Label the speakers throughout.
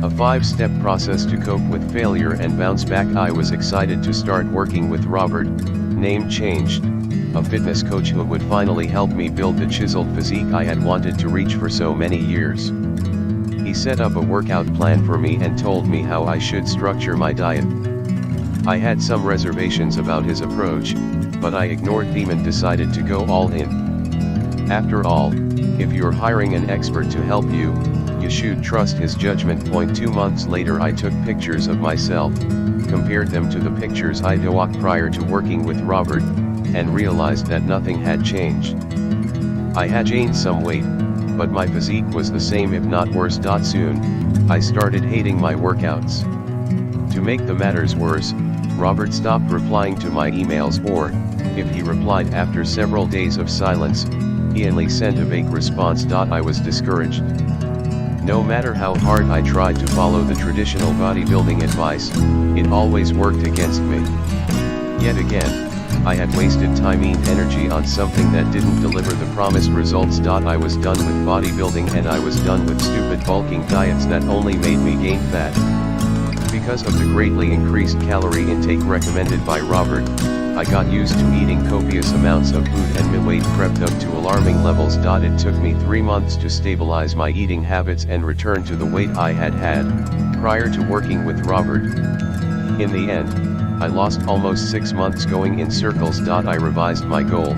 Speaker 1: A 5-step process to cope with failure and bounce back. I was excited to start working with Robert, name changed, a fitness coach who would finally help me build the chiseled physique I had wanted to reach for so many years. He set up a workout plan for me and told me how I should structure my diet. I had some reservations about his approach, but I ignored them and decided to go all in. After all, if you're hiring an expert to help you, you should trust his judgment. 2 months later, I took pictures of myself, compared them to the pictures I took prior to working with Robert, and realized that nothing had changed. I had gained some weight, but my physique was the same, if not worse. Soon, I started hating my workouts. To make the matters worse, Robert stopped replying to my emails, or, if he replied after several days of silence, he only sent a vague response. I was discouraged. No matter how hard I tried to follow the traditional bodybuilding advice, it always worked against me. Yet again, I had wasted time and energy on something that didn't deliver the promised results. I was done with bodybuilding, and I was done with stupid bulking diets that only made me gain fat. Because of the greatly increased calorie intake recommended by Robert, I got used to eating copious amounts of food, and my weight crept up to alarming levels. It took me 3 months to stabilize my eating habits and return to the weight I had prior to working with Robert. In the end, I lost almost 6 months going in circles. I revised my goal,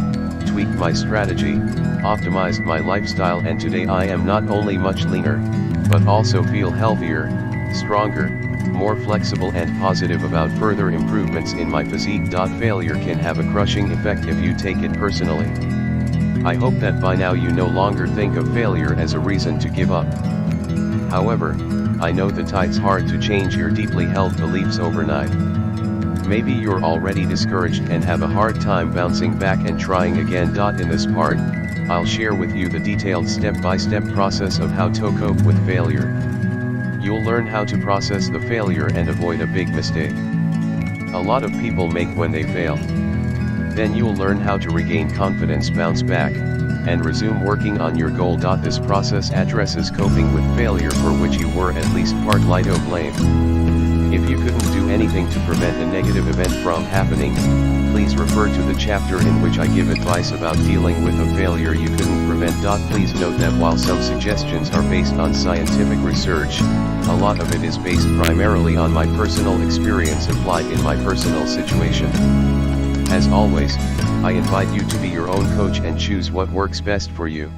Speaker 1: tweaked my strategy, optimized my lifestyle, and today I am not only much leaner, but also feel healthier, stronger, more flexible, and positive about further improvements in my physique. Failure can have a crushing effect if you take it personally. I hope that by now you no longer think of failure as a reason to give up. However, I know that it's hard to change your deeply held beliefs overnight. Maybe you're already discouraged and have a hard time bouncing back and trying again. In this part, I'll share with you the detailed step-by-step process of how to cope with failure. You'll learn how to process the failure and avoid a big mistake a lot of people make when they fail. Then you'll learn how to regain confidence, bounce back, and resume working on your goal. This process addresses coping with failure, for which you were at least partly to blame. If you couldn't do anything to prevent a negative event from happening, please refer to the chapter in which I give advice about dealing with a failure you couldn't prevent. Please note that while some suggestions are based on scientific research, a lot of it is based primarily on my personal experience applied in my personal situation. As always, I invite you to be your own coach and choose what works best for you.